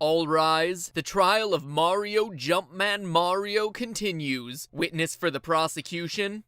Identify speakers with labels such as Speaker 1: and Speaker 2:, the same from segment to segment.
Speaker 1: All rise. The trial of Mario Jumpman Mario continues. Witness for the prosecution.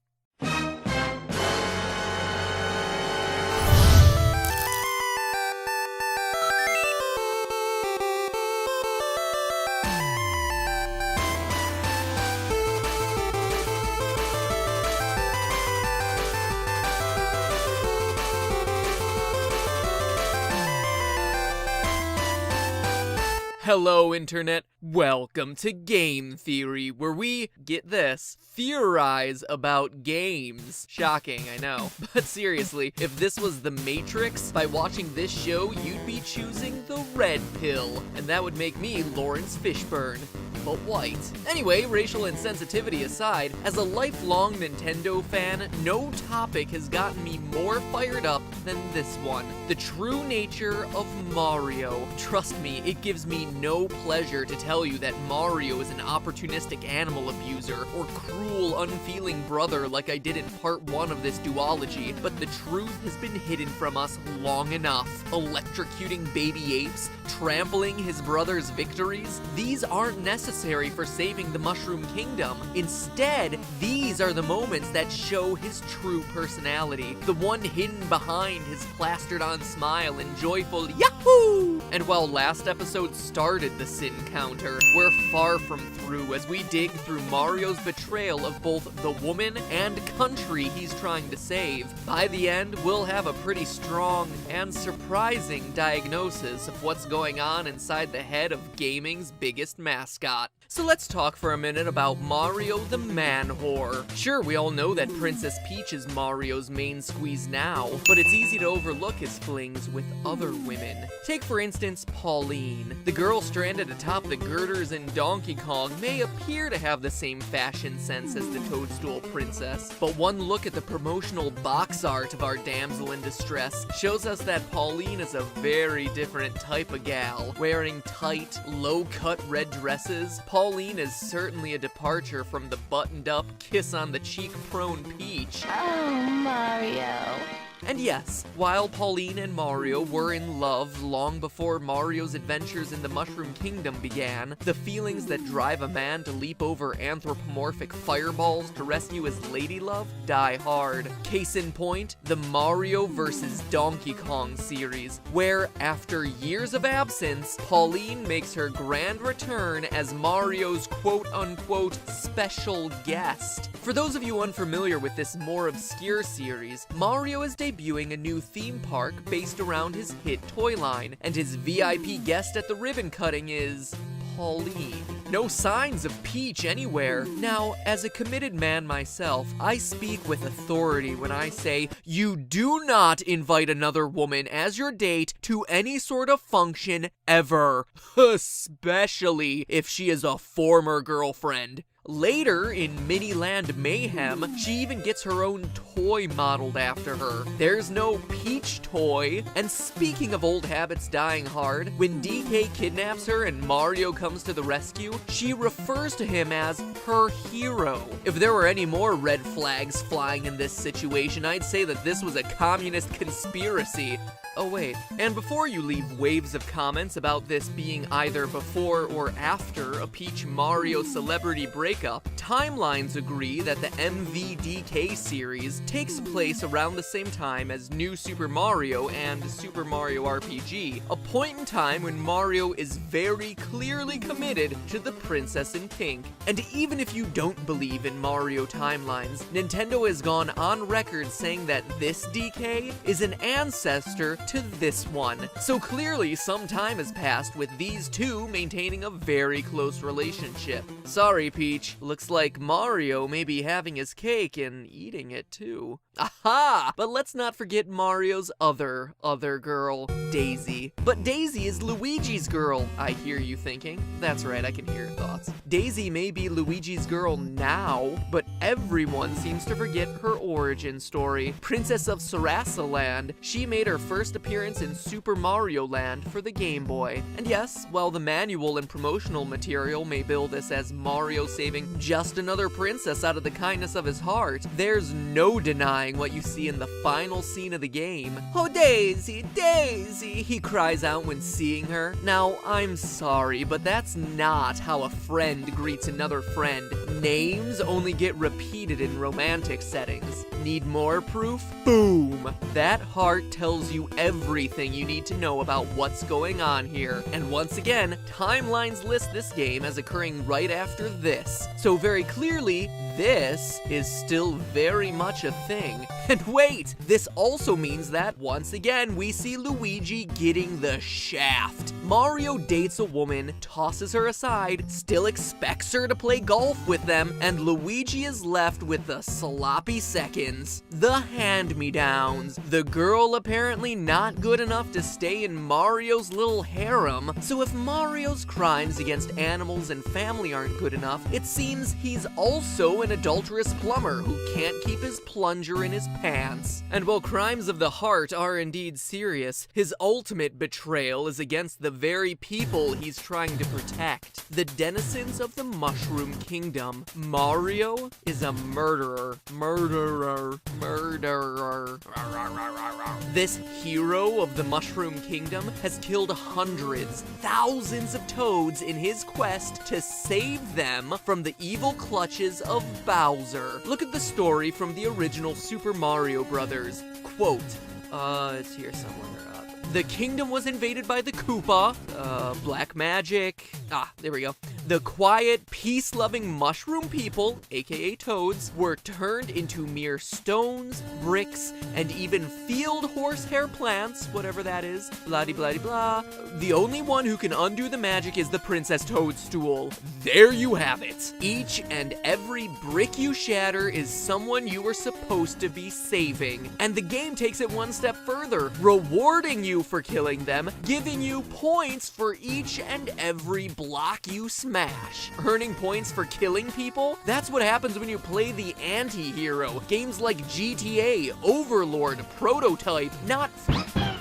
Speaker 1: Hello, Internet. Welcome to Game Theory, where we, get this, theorize about games. Shocking, I know. But seriously, if this was The Matrix, by watching this show, you'd be choosing the red pill. And that would make me Lawrence Fishburne, but white. Anyway, racial insensitivity aside, as a lifelong Nintendo fan, no topic has gotten me more fired up than this one. The true nature of Mario. Trust me, it gives me no pleasure to tell you that Mario is an opportunistic animal abuser or cruel, unfeeling brother like I did in part 1 of this duology, but the truth has been hidden from us long enough. Electrocuting baby apes, trampling his brother's victories, these aren't necessary for saving the Mushroom Kingdom. Instead, these are the moments that show his true personality, the one hidden behind his plastered-on smile and joyful Yahoo! And while last episode started the sin counter, we're far from through as we dig through Mario's betrayal of both the woman and country he's trying to save. By the end, we'll have a pretty strong and surprising diagnosis of what's going on inside the head of gaming's biggest mascot. So let's talk for a minute about Mario the Man-Whore. Sure, we all know that Princess Peach is Mario's main squeeze now, but it's easy to overlook his flings with other women. Take for instance Pauline. The girl stranded atop the girders in Donkey Kong may appear to have the same fashion sense as the Toadstool Princess, but one look at the promotional box art of our damsel in distress shows us that Pauline is a very different type of gal. Wearing tight, low-cut red dresses, Pauline is certainly a departure from the buttoned-up, kiss-on-the-cheek-prone Peach.
Speaker 2: Oh, Mario.
Speaker 1: And yes, while Pauline and Mario were in love long before Mario's adventures in the Mushroom Kingdom began, the feelings that drive a man to leap over anthropomorphic fireballs to rescue his ladylove die hard. Case in point, the Mario vs. Donkey Kong series, where, after years of absence, Pauline makes her grand return as Mario's quote-unquote special guest. For those of you unfamiliar with this more obscure series, Mario is debuting a new theme park based around his hit toy line, and his VIP guest at the ribbon cutting is Pauline. No signs of Peach anywhere. Now, as a committed man myself, I speak with authority when I say you do not invite another woman as your date to any sort of function ever, especially if she is a former girlfriend. Later, in Miniland Mayhem, she even gets her own toy modeled after her. There's no Peach toy. And speaking of old habits dying hard, when DK kidnaps her and Mario comes to the rescue, she refers to him as her hero. If there were any more red flags flying in this situation, I'd say that this was a communist conspiracy. Oh wait, and before you leave waves of comments about this being either before or after a Peach Mario celebrity breakup, timelines agree that the MVDK series takes place around the same time as New Super Mario and Super Mario RPG, a point in time when Mario is very clearly committed to the Princess in Pink. And even if you don't believe in Mario timelines, Nintendo has gone on record saying that this DK is an ancestor to this one. So clearly some time has passed with these two maintaining a very close relationship. Sorry, Peach. Looks like Mario may be having his cake and eating it too. Aha! But let's not forget Mario's other girl, Daisy. But Daisy is Luigi's girl, I hear you thinking. That's right, I can hear your thoughts. Daisy may be Luigi's girl now, but everyone seems to forget her origin story. Princess of Sarasaland, she made her first first appearance in Super Mario Land for the Game Boy. And yes, while the manual and promotional material may bill this as Mario saving just another princess out of the kindness of his heart, there's no denying what you see in the final scene of the game. "Oh, Daisy, Daisy," he cries out when seeing her. Now, I'm sorry, but that's not how a friend greets another friend. Names only get repeated in romantic settings. Need more proof? Boom! That heart tells you everything you need to know about what's going on here. And once again, timelines list this game as occurring right after this. So very clearly, this is still very much a thing. And wait, this also means that, once again, we see Luigi getting the shaft. Mario dates a woman, tosses her aside, still expects her to play golf with them, and Luigi is left with the sloppy seconds. The hand-me-downs. The girl apparently not good enough to stay in Mario's little harem, so if Mario's crimes against animals and family aren't good enough, it seems he's also an adulterous plumber who can't keep his plunger in his pants. And while crimes of the heart are indeed serious, his ultimate betrayal is against the very people he's trying to protect, the denizens of the Mushroom Kingdom. Mario is a murderer. This hero of the Mushroom Kingdom has killed hundreds, thousands of toads in his quest to save them from the evil clutches of Bowser. Look at the story from the original Super Mario Brothers. Quote, it's here somewhere. The kingdom was invaded by the Koopa, black magic, there we go. The quiet, peace-loving mushroom people, aka toads, were turned into mere stones, bricks, and even field horsehair plants, whatever that is, blah-de-blah-de-blah. The only one who can undo the magic is the Princess Toadstool. There you have it. Each and every brick you shatter is someone you were supposed to be saving. And the game takes it one step further, rewarding you for killing them, giving you points for each and every block you smash. Earning points for killing people? That's what happens when you play the anti-hero. Games like GTA, Overlord, Prototype, not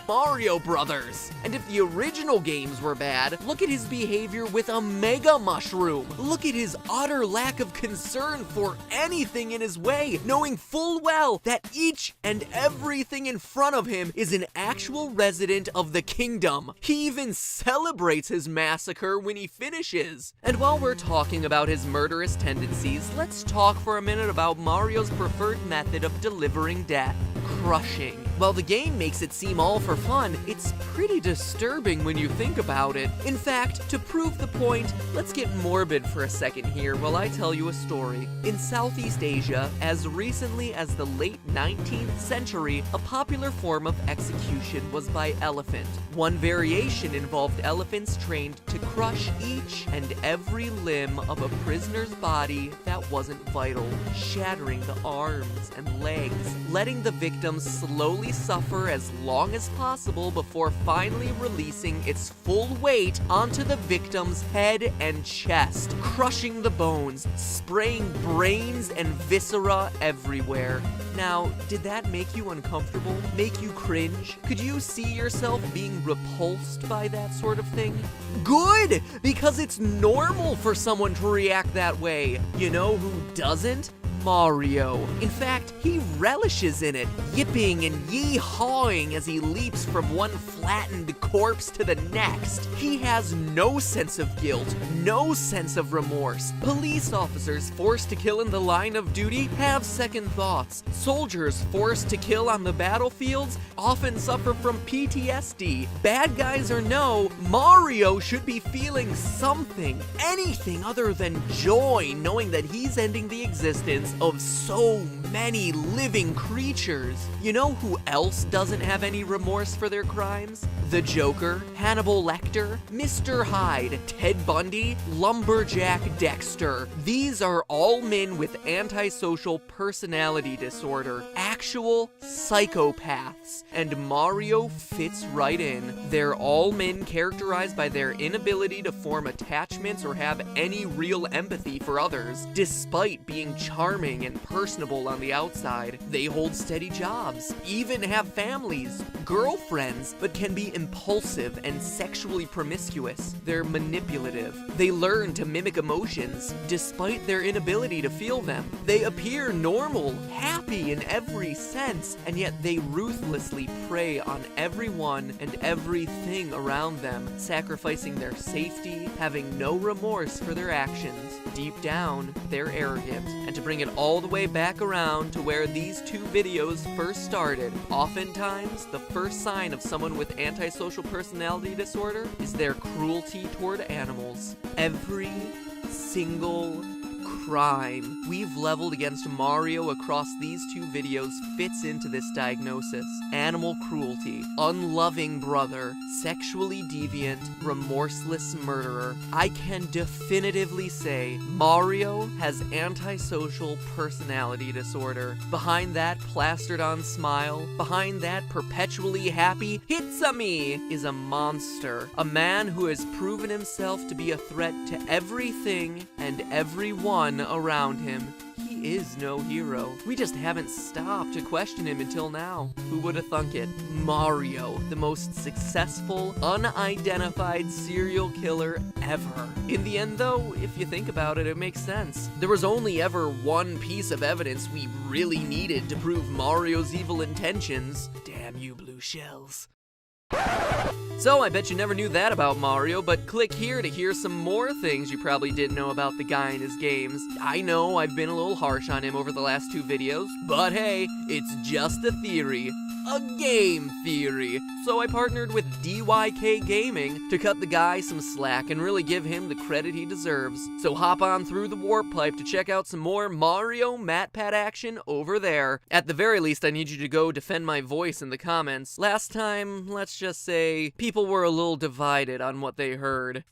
Speaker 1: Mario Brothers. And if the original games were bad, look at his behavior with a Mega Mushroom. Look at his utter lack of concern for anything in his way, knowing full well that each and everything in front of him is an actual resident of the kingdom. He even celebrates his massacre when he finishes. And while we're talking about his murderous tendencies, let's talk for a minute about Mario's preferred method of delivering death: crushing. While the game makes it seem all for fun, it's pretty disturbing when you think about it. In fact, to prove the point, let's get morbid for a second here while I tell you a story. In Southeast Asia, as recently as the late 19th century, a popular form of execution was by elephant. One variation involved elephants trained to crush each and every limb of a prisoner's body that wasn't vital, shattering the arms and legs, letting the victim slowly suffer as long as possible before finally releasing its full weight onto the victim's head and chest, crushing the bones, spraying brains and viscera everywhere. Now, did that make you uncomfortable? Make you cringe? Could you see yourself being repulsed by that sort of thing? Good! Because it's normal for someone to react that way. You know who doesn't? Mario. In fact, he relishes in it, yipping and yee-hawing as he leaps from one flattened corpse to the next. He has no sense of guilt, no sense of remorse. Police officers forced to kill in the line of duty have second thoughts. Soldiers forced to kill on the battlefields often suffer from PTSD. Bad guys or no, Mario should be feeling something, anything other than joy, knowing that he's ending the existence of so many living creatures. You know who else doesn't have any remorse for their crimes? The Joker, Hannibal Lecter, Mr. Hyde, Ted Bundy, Lumberjack Dexter. These are all men with antisocial personality disorder, actual psychopaths, and Mario fits right in. They're all men characterized by their inability to form attachments or have any real empathy for others. Despite being charming and personable on the outside, they hold steady jobs, even have families, girlfriends, but can be impulsive and sexually promiscuous. They're manipulative. They learn to mimic emotions, despite their inability to feel them. They appear normal, happy in every sense, and yet they ruthlessly prey on everyone and everything around them, sacrificing their safety, having no remorse for their actions. Deep down, they're arrogant. And to bring it all the way back around to where these two videos first started, oftentimes the first sign of someone with antisocial personality disorder is their cruelty toward animals. Every single crime we've leveled against Mario across these two videos fits into this diagnosis. Animal cruelty, unloving brother, sexually deviant, remorseless murderer. I can definitively say Mario has antisocial personality disorder. Behind that plastered on smile, behind that perpetually happy Hitsame is a monster. A man who has proven himself to be a threat to everything and everyone around him. He is no hero. We just haven't stopped to question him until now. Who would have thunk it? Mario, the most successful, unidentified serial killer ever. In the end though, if you think about it, it makes sense. There was only ever one piece of evidence we really needed to prove Mario's evil intentions. Damn you, blue shells. So, I bet you never knew that about Mario, but click here to hear some more things you probably didn't know about the guy and his games. I know I've been a little harsh on him over the last two videos, but hey, it's just a theory. A game theory. So I partnered with DYK Gaming to cut the guy some slack and really give him the credit he deserves. So hop on through the warp pipe to check out some more Mario MatPat action over there. At the very least, I need you to go defend my voice in the comments. Last time, let's just say, people were a little divided on what they heard.